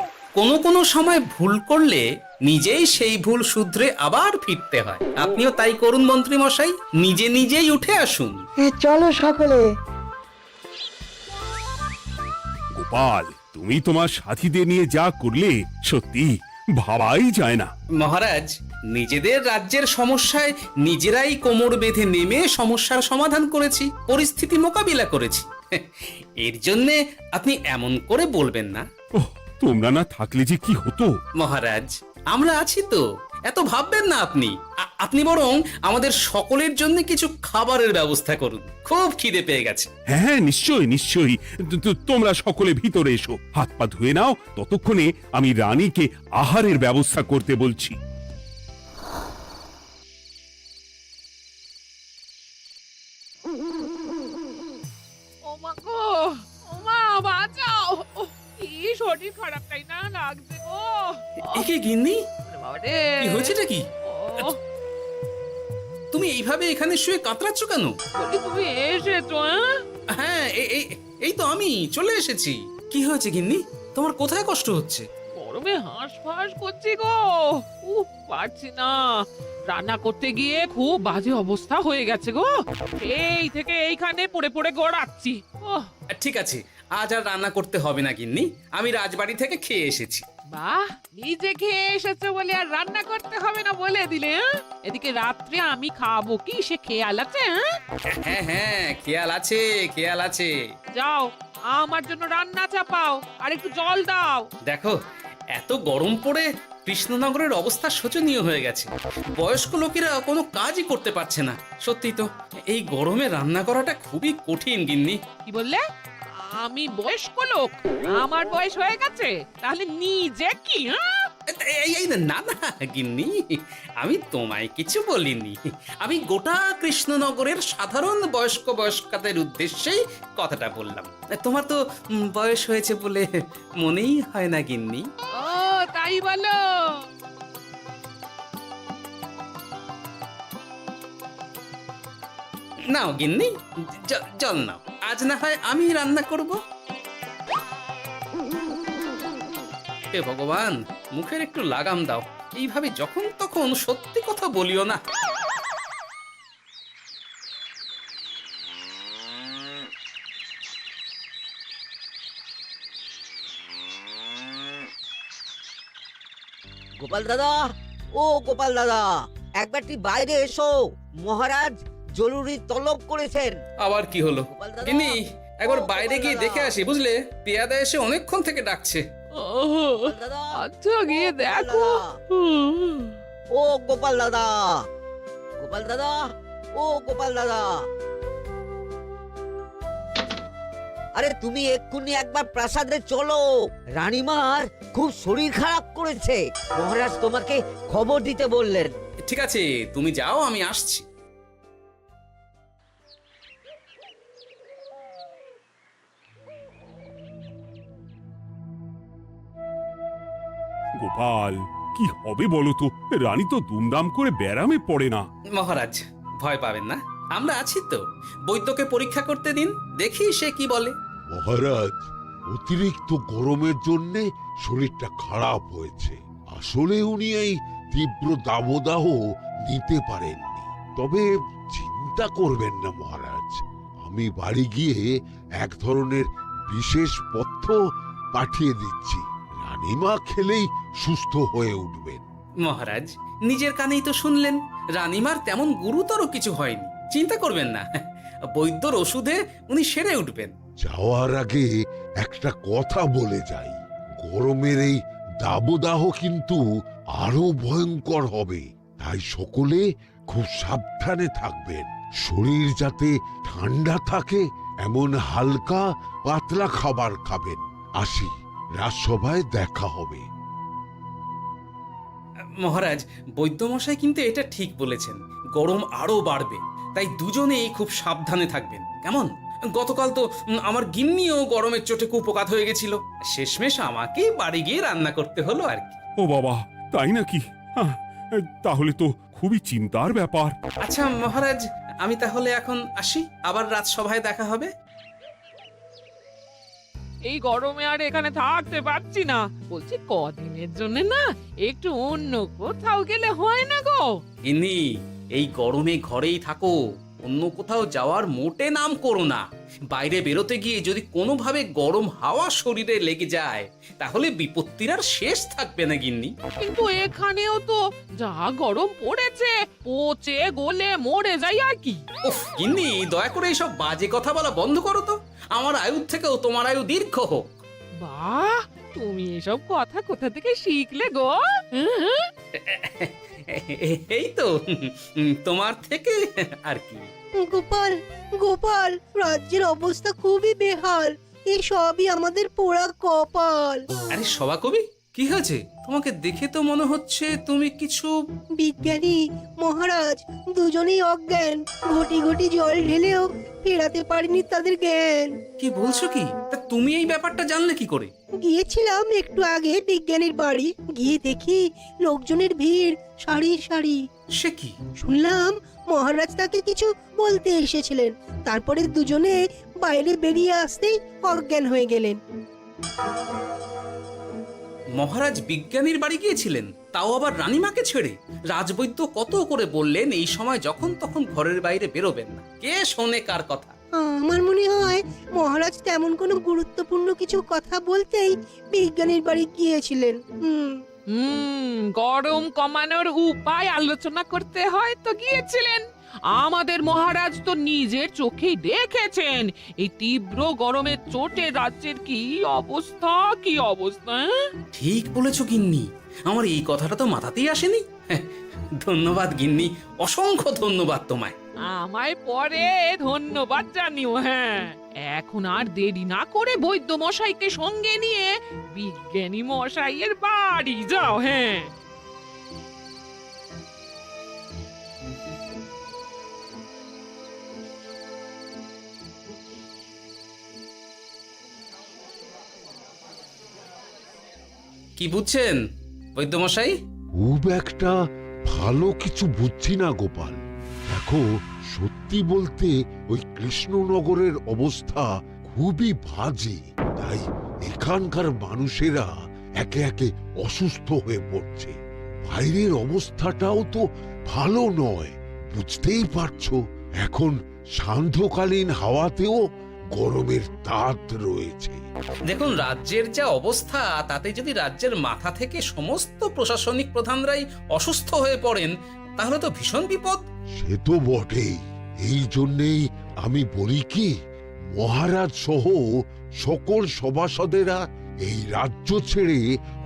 I: কোনো সময় ভুল করলে নিজেই সেই ভুল শুধরে আবার ফিরতে হয়। আপনিও তাই করুন মন্ত্রী মশাই, নিজে নিজেই উঠে আসুন।
G: চলো সকলে।
D: গোপাল, তুমি তোমার সাথীদের নিয়ে যা করলে সত্যি ভাবাই যায় না।
I: মহারাজ, নিজেদের রাজ্যের সমস্যায় নিজেরাই কোমর বেঁধে নেমে সমস্যার সমাধান করেছি, পরিস্থিতি মোকাবিলা করেছি। এর জন্য আপনি এমন করে বলবেন না।
D: ওহ, তোমরা না থাকলে যে কি হতো।
I: মহারাজ, আমরা আছি তো, এত ভাববেন না আপনি। আপনি বরং আমাদের সকলের জন্য কিছু খাবারের ব্যবস্থা করুন, খুব খিদে পেয়ে গেছে।
D: হ্যাঁ নিশ্চয়ই নিশ্চয়ই, তোমরা সকলে ভিতরে এসো, হাত পা ধুয়ে নাও, ততক্ষণে আমি রানীকে আহারের ব্যবস্থা করতে বলছি।
E: ওমা গো, ওমা বাঁচাও। কি শরীর খারাপ, তাই না? লাগছে গো।
I: একে গিন্নি,
E: বাবারে,
I: কি হয়েছেটা কি?
E: ও,
I: তুমি এইভাবে এখানে শুয়ে কাতরাচ্ছ কেন?
E: বলি তুমি এসেছো?
I: হ্যাঁ, এই তো আমি চলে এসেছি। কি হয়েছে গিন্নি? তোমার কোথায় কষ্ট হচ্ছে?
E: গরমে হাঁসফাঁস করছি গো। পারছি না, রান্না করতে গিয়ে খুব বাজে অবস্থা হয়ে গেছে গো। এই থেকে এইখানে পড়ে পড়ে গড়াচ্ছি।
I: ঠিক আছে, আজ আর রান্না করতে হবে না গিন্নি, আমি রাজবাড়ি থেকে খেয়ে এসেছি।
E: বাহ, নিজে খেয়ে এসেছো বলে আর রান্না করতে হবে না বলে দিলে? এদিকে রাত্রে আমি খাবো কি, সে খেয়াল আছে?
I: হ্যাঁ হ্যাঁ, খেয়াল আছে, খেয়াল আছে।
E: যাও, আমার জন্য রান্না চাপাও আর একটু জল দাও।
I: দেখো, এত গরম পড়ে কৃষ্ণনগরের অবস্থা শোচনীয় হয়ে গেছে। বয়স্ক লোকেরা কোনো কাজই করতে পারছে না। সত্যি তো, এই গরমে রান্না করাটা খুবই কঠিন গিন্নি।
E: কি বললে? আমি বয়স্ক লোক? আমার বয়স হয়ে গেছে, তাহলে নিজে কি?
I: না না গিন্নি, আমি তোমায় কিছু বলিনি। আমি গোটা কৃষ্ণনগরের সাধারণ বয়স্কাদের উদ্দেশ্যেই কথাটা বললাম। তোমার তো বয়স হয়েছে বলে মনেই হয় না গিন্নি।
E: ও তাই বলো?
I: নাও গিন্নি, জল নাও। আজ না হয় আমি রান্না করব। হে ভগবান, মুখের একটু লাগাম দাও। এইভাবে যখন তখন সত্যি কথা বলিও না।
L: গোপাল দাদা, ও গোপাল দাদা, একবারটি বাইরে এসো। মহারাজ জরুরি তলব করেছেন।
I: আবার কি হলো?
L: গোপাল দাদা,
I: গিন্নি, একবার
L: ও
I: বাইরে
L: গোপাল
I: গিয়ে
L: দাদা।
I: দেখে আসি, বুঝলে? পেয়াদা এসে অনেকক্ষণ থেকে ডাকছে।
L: গোপাল দাদা,
E: আচ্ছা গিয়ে
L: গোপাল
E: দেখো।
L: দাদা। ও গোপাল দাদা, গোপাল দাদা, ও গোপাল দাদা। আরে তুমি এক্ষুনি একবার প্রাসাদে চলো, রানীমার খুব শরীর খারাপ করেছে। মহারাজ তোমাকে খবর দিতে বললেন।
I: ঠিক আছে, তুমি যাও, আমি আসছি।
D: গোপাল, কি হবে বলো তো? রানী তো দুমদাম করে ব্যারামে পড়ে না।
I: মহারাজ, ভয় পাবেন না, আমরা আছি তো। বৈদ্যকে পরীক্ষা করতে দিন, দেখি সে কি বলে।
H: মহারাজ, অতিরিক্ত গরমের জন্যে শরীরটা খারাপ হয়েছে। আসলে উনি এই তীব্র দাবদাহ নিতে পারেননি। তবে চিন্তা করবেন না মহারাজ, আমি বাড়ি গিয়ে এক ধরনের বিশেষ পথ্য পাঠিয়ে দিচ্ছি। রানীমা খেলেই সুস্থ হয়ে উঠবেন।
I: মহারাজ, নিজের কানেই তো শুনলেন, রানীমার তেমন গুরুতর কিছু হয়নি, চিন্তা করবেন না। বৈদ্যর ওষুধে উনি সেরে উঠবেন।
H: যাওয়ার আগে একটা কথা বলে যাই, গরমের এই দাবদাহ কিন্তু আরো ভয়ঙ্কর হবে। তাই সকলে খুব সাবধানে থাকবেন। শরীর যাতে ঠান্ডা থাকে এমন হালকা পাতলা খাবার খাবেন। আসি, রাজসভায় দেখা হবে।
I: মহারাজ, বৈদ্যমশাই কিন্তু এটা ঠিক বলেছেন, গরম আরো বাড়বে। তাই দুজনেই খুব সাবধানে থাকবেন, কেমন? গতকাল তো আমার গিন্নিও গরমের চোটে কুপোকাত হয়ে গেছিল। শেষমেশ আমাকেই বাড়ি গিয়ে রান্না করতে হলো আর কি।
D: ও বাবা, তাই নাকি? তাহলে তো খুবই চিন্তার ব্যাপার।
I: আচ্ছা মহারাজ, আমি তাহলে এখন আসি, আবার রাজসভায় দেখা হবে।
E: এই গরমে আর এখানে থাকতে পারছি না। বলছি কদিনের জন্য না একটু অন্য কোথাও গেলে হয় না গো?
I: গিন্নি, এই গরমে ঘরেই থাকো, অন্য কোথাও যাওয়ার মোটে নাম করো না। বাইরে বেরোতে গিয়ে যদি কোনোভাবে গরম হাওয়া শরীরে লেগে যায়, তাহলে বিপত্তির আর শেষ থাকবে না গিন্নি।
E: কিন্তু এখানেও তো যা গরম পড়েছে, পচে গলে মরে যাই আর কি।
I: উফ গিন্নি, দয়া করে এইসব বাজে কথা বলা বন্ধ করো তো। আমার আয়ুর থেকেও তোমার আয়ু দীর্ঘ হোক।
E: বাহ, তুমি এসব কথা কোথা থেকে শিখলে গো? হুম?
I: এই তো তোমার থেকে আর কি।
G: গোপাল, গোপাল, রাজ্যের অবস্থা খুবই বেহাল। এই সবই আমাদের পোড়া কপাল।
I: আরে সভা কবি, কি হয়েছে? তোমাকে দেখে তো মনে হচ্ছে তুমি কিছু...
G: বিজ্ঞানী মহারাজ দুজনেই অজ্ঞান। ঘটি ঘটি জল ঢেলেও ফেরাতে পারেনি তাদের জ্ঞান।
I: কি বলছো কি? তা তুমি এই ব্যাপারটা জানলে কি করে?
G: গিয়েছিলাম একটু আগে বিজ্ঞানীর বাড়ি, গিয়ে দেখি লোকজনের ভিড়, সারি সারি।
I: সে কি?
G: শুনলাম মহারাজ তাকে কিছু বলতে এসেছিলেন, তারপরে দুজনে বাইরে বেরিয়ে আসতেই অজ্ঞান হয়ে গেলেন।
I: মহারাজ বিজ্ঞানীর বাড়ি গিয়েছিলেন, তাও আবার রানীমাকে ছেড়ে? রাজবৈদ্য কত করে বললেন এই সময় যখন তখন ঘরের বাইরে বেরোবেন না। কে শোনে কার কথা?
G: আমার মনে হয় মহারাজ তেমন কোনো গুরুত্বপূর্ণ কিছু কথা বলতেই বিজ্ঞানীর বাড়ি গিয়েছিলেন।
E: গরম কমানোর উপায় আলোচনা করতে হয় তো গিয়েছিলেন। আমাদের মহারাজ তো নিজের চোখেই দেখেছেন এই তীব্র গরমের চোটে রাজ্যের কি অবস্থা, কি অবস্থা।
I: ঠিক বলেছো গিন্নি, আমার এই কথাটা তো মাথাতেই আসেনি। ধন্যবাদ গিন্নি, অসংখ্য ধন্যবাদ তোমায়।
E: আমায় পরে ধন্যবাদ জানিও। হ্যাঁ, এখন আর দেরি না করে বৈদ্য মশাইকে সঙ্গে নিয়ে বিজ্ঞানী মশাইয়ের বাড়ি যাও। হ্যাঁ,
I: কি বুঝছেন বৈদ্যমশাই?
H: খুব একটা ভালো কিছু বুঝছি না গোপাল। দেখো, সত্যি বলতে ওই কৃষ্ণনগরের অবস্থা খুবই বাজে। তাই এখানকার মানুষেরা একে একে অসুস্থ হয়ে পড়ছে। বাইরের অবস্থাটাও তো ভালো নয়, বুঝতেই পারছো। এখন সান্ধ্যকালীন হাওয়াতেও গরমের তাত রয়েছে।
I: দেখুন রাজ্যের যা অবস্থা, তাতে যদি রাজ্যের মাথা থেকে সমস্ত প্রশাসনিক প্রধানরাই অসুস্থ হয়ে পড়েন তাহলে তো ভীষণ বিপদ।
H: সে তো বটেই। এই জন্যেই আমি বলি কি, মহারাজ সহ সকল সভাসদেরা এই রাজ্য ছেড়ে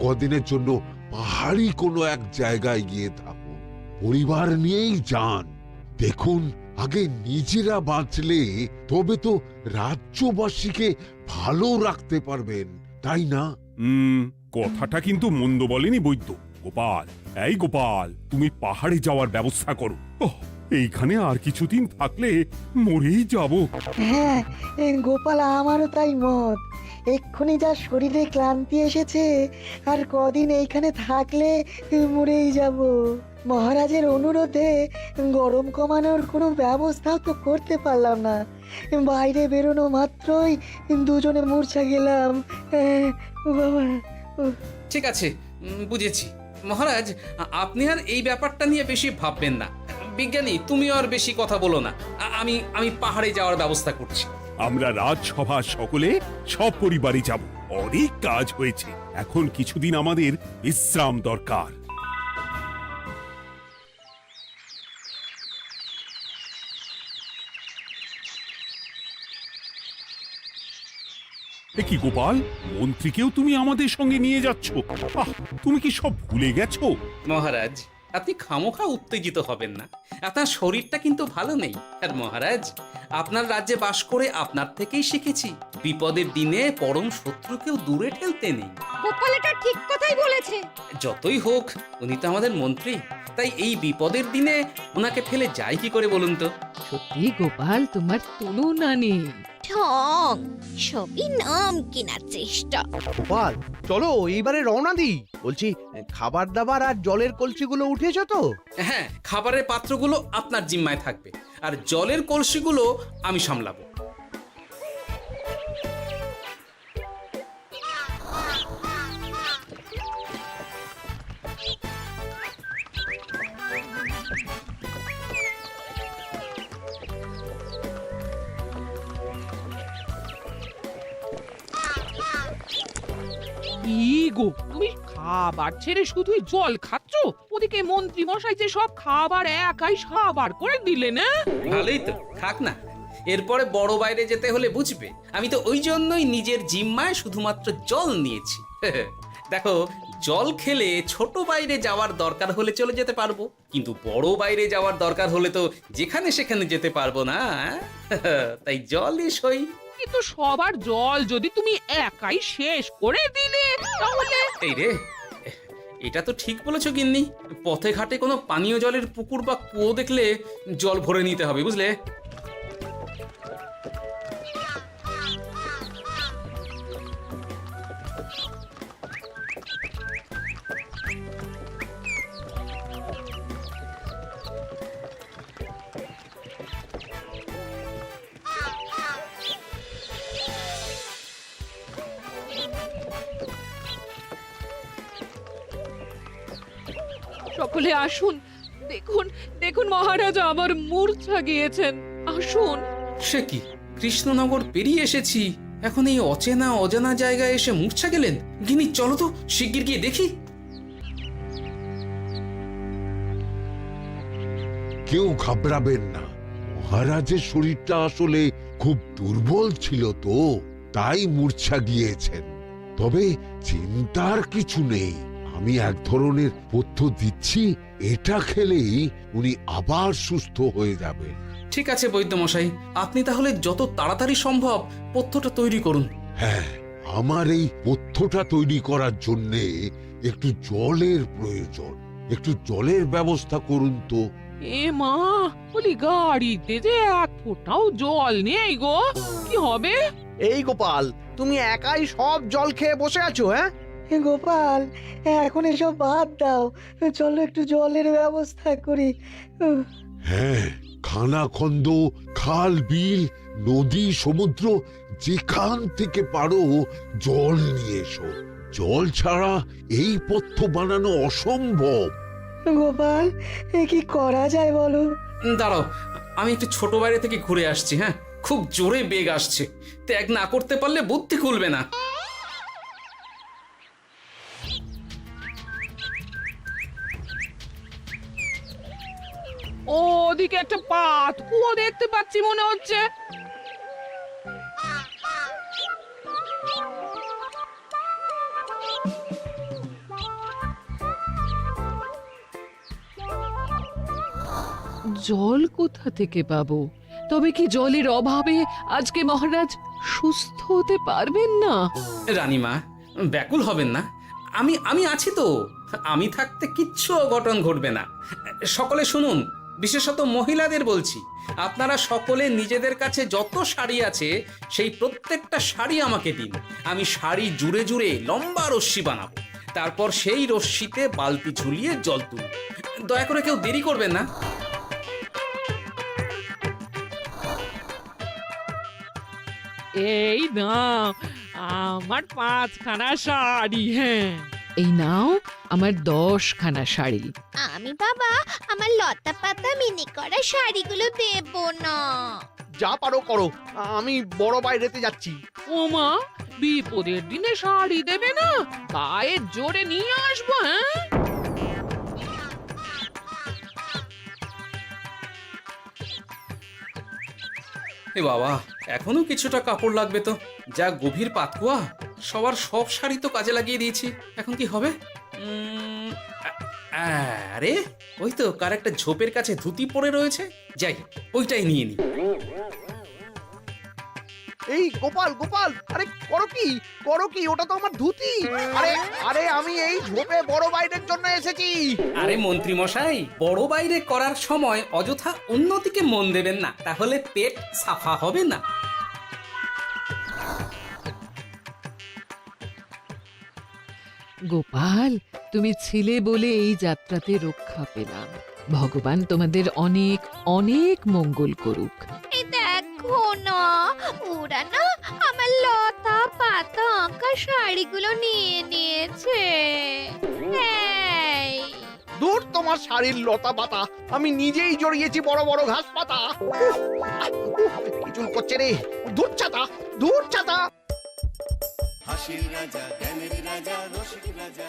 H: কদিনের জন্য পাহাড়ি কোনো এক জায়গায় গিয়ে থাকুন, পরিবার নিয়েই যান। দেখুন, আগে নিজেরা বাঁচলে তবে তো রাজ্যবাসীকে ভালো রাখতে পারবেন, তাই না?
D: কথাটা কিন্তু মন্দ বলেনি বৈদ্য। গোপাল, এই গোপাল, তুমি পাহাড়ে যাওয়ার ব্যবস্থা করো। এইখানে আর কিছুদিন থাকলে মরেই যাব।
G: হ্যাঁ গোপাল, আমারও তাই মত। এক্ষুনি যা শরীরে ক্লান্তি এসেছে, আর কদিন এইখানে থাকলে মরেই যাব। মহারাজের অনুরোধে গরম কমানোর কোনো ব্যবস্থাও তো করতে পারলাম না। বাইরে বেরোনো মাত্রই দুজনে মূর্ছা গেলাম। বাবা,
I: ঠিক আছে, বুঝেছি। মহারাজ, আপনি আর এই ব্যাপারটা নিয়ে বেশি ভাববেন না। বিজ্ঞানী, তুমিও আর বেশি কথা বলো না। আমি পাহাড়ে যাওয়ার ব্যবস্থা করছি।
D: আমরা রাজসভা সকলে সব পরিবারে যাব। অনেক কাজ হয়েছে, এখন কিছুদিন আমাদের বিশ্রাম দরকার। কি গোপাল, মন্ত্রীকেও তুমি আমাদের সঙ্গে নিয়ে যাচ্ছ? তুমি কি সব ভুলে গেছো?
I: মহারাজ, আপনি খামোখা উত্তেজিত হবেন না। আপনার শরীরটা কিন্তু ভালো নেই। আর মহারাজ, আপনার রাজ্যে বাস করে আপনার থেকেই শিখেছি বিপদের দিনে পরম শত্রুকেও দূরে ঠেলতে নেই।
K: গোপাল এটা ঠিক কথাই বলেছে।
I: যতই হোক, উনি তো আমাদের মন্ত্রী, তাই এই বিপদের দিনে ওনাকে ফেলে যায় কি করে বলুন তো?
E: সত্যি গোপাল, তোমার তুলনা নেই।
K: ঠং, সবই নাম কেনার চেষ্টা।
J: গোপাল, চলো এইবারে রওনা দিই। বলছি, খাবার দাবার আর জলের কলসিগুলো উঠেছো তো?
I: হ্যাঁ, খাবারের পাত্রগুলো আপনার জিম্মায় থাকবে, আর জলের কলসিগুলো আমি সামলাবো।
E: কি গো, তুমি খাবার ছেড়ে শুধুই জল খাচ্ছ? ওদিকে মন্ত্রী মশাই যে সব খাবার একাই সাবার করে দিলেন। না
I: ভালোই তো, খাক না। এরপরে বড় বাইরে যেতে হলে বুঝবে। আমি তো ওই জন্যই নিজের জিম্মায় শুধুমাত্র জল নিয়েছি। দেখো, জল খেলে ছোট বাইরে যাওয়ার দরকার হলে চলে যেতে পারবো, কিন্তু বড় বাইরে যাওয়ার দরকার হলে তো যেখানে সেখানে যেতে পারবো না। তাই জলই সই।
E: কিন্তু সবার জল যদি তুমি একাই শেষ করে দিলে তাহলে?
I: এই রে, এটা তো ঠিক বলেছো গিন্নি। পথে ঘাটে কোনো পানীয় জলের পুকুর বা কুয়ো দেখলে জল ভরে নিতে হবে, বুঝলে?
E: সকলে আসুন, দেখুন দেখুন, মহারাজ আবার মূর্ছা গিয়েছেন। আসুন।
I: সে কি, কৃষ্ণনগর পেরিয়ে এসেছি, এখন এই অচেনা অজানা জায়গায় এসে মূর্ছা গেলেন? গিনি, চলো তো শিগগির গিয়ে দেখি।
H: কেউ ঘাবড়াবেন না। মহারাজের শরীরটা আসলে খুব দুর্বল ছিল তো, তাই মূর্ছা গিয়েছেন। তবে চিন্তার কিছু নেই, আমি এক ধরনের পথ্য দিচ্ছি, এটা খেলেই উনি আবার সুস্থ হয়ে যাবেন।
I: ঠিক আছে বৈদ্য মশাই, আপনি তাহলে যত তাড়াতাড়ি সম্ভব পথ্যটা তৈরি করুন।
H: হ্যাঁ, আমার এই পথ্যটা তৈরি করার জন্য একটু জলের প্রয়োজন। একটু জলের ব্যবস্থা করুন তো।
E: এ মা, বলি গাড়িতে যে এক ফোঁটাও জল নেই গো, কি হবে?
J: এই গোপাল, তুমি একাই সব জল খেয়ে বসে আছো? হ্যাঁ
G: গোপাল, এখন এসব বাদ দাও, চলো একটু জলের ব্যবস্থা করি।
H: হ্যাঁ, খানাখন্দ, খাল, বিল, নদী, সমুদ্র, যেখান থেকে পারো জল নিয়ে এসো। জল ছাড়া এই পথ্য বানানো অসম্ভব।
G: গোপাল, কি করা যায় বলো?
I: দাঁড়াও, আমি একটু ছোট বাইরে থেকে ঘুরে আসছি। হ্যাঁ, খুব জোরে বেগ আসছে, ত্যাগ না করতে পারলে বুদ্ধি খুলবে না।
E: ওদিকে একটা পাত কুয়ো দেখতে পাচ্ছি মনে হচ্ছে। জল কোথা থেকে পাবো? তবে কি জলের অভাবে আজকে মহারাজ সুস্থ হতে পারবেন না?
I: রানীমা, ব্যাকুল হবেন না, আমি আছি তো। আমি থাকতে কিচ্ছু অঘটন ঘটবে না। সকলে শুনুন, বিশেষত মহিলাদের বলছি, আপনারা সকলে নিজেদের কাছে যত শাড়ি আছে সেই প্রত্যেকটা শাড়ি আমাকে দিন। আমি শাড়ি জুড়ে জুড়ে লম্বা রশ্মি বানাবো, তারপর সেই রশ্মিতে বালতি ঝুলিয়ে জল তুলব। দয়া করে কেউ দেরি করবেন না।
E: এই নাও আমার 5খানা শাড়ি। হ্যাঁ, এই নাও আমার 10খানা শাড়ি।
K: আমি বাবা আমার লতা পাতা মিনি করা শাড়িগুলো দেব না।
J: যা পারো করো, আমি বড় বাইরেতে যাচ্ছি।
E: ওমা, বিপদের দিনে শাড়ি দেবে না? গায়ের জোরে নিয়ে আসবো। হ্যাঁ,
I: এ বাবা, এখনো কিছুটা কাপড় লাগবে তো। যা গভীর পাতকুয়া, সবার সব শাড়ি তো কাজে লাগিয়ে দিয়েছি, এখন কি হবে? আরে ওই তো কার একটা ঝোপের কাছে ধুতি পড়ে রয়েছে, যাই ওইটাই নিয়ে নি।
J: এই গোপাল গোপাল, আরে করো কি, ওটা তো আমার ধুতি। আরে আরে আমি এই ঝোপে বড় বাইরের জন্য এসেছি।
I: আরে মন্ত্রী মশাই, বড় বাইরে করার সময় অযথা অন্যদিকে মন দেবেন না, তাহলে পেট সাফা হবে না।
E: গোপাল, তুমি ছিলে বলে এই যাত্রাতে রক্ষা পেলাম। ভগবান তোমাদের অনেক অনেক মঙ্গল করুক।
K: এই দেখো না, ওরা না আমার লতা পাতা আঁকা শাড়িগুলো নিয়ে নিয়েছে। এই
J: দূর তোমার শাড়ির লতা পাতা, আমি নিজেই জড়িয়েছি বড় বড় ঘাস পাতা। চুল করছে রে, দূর ছাতা।
A: হাসির রাজা জ্ঞানের রাজা রসিক রাজা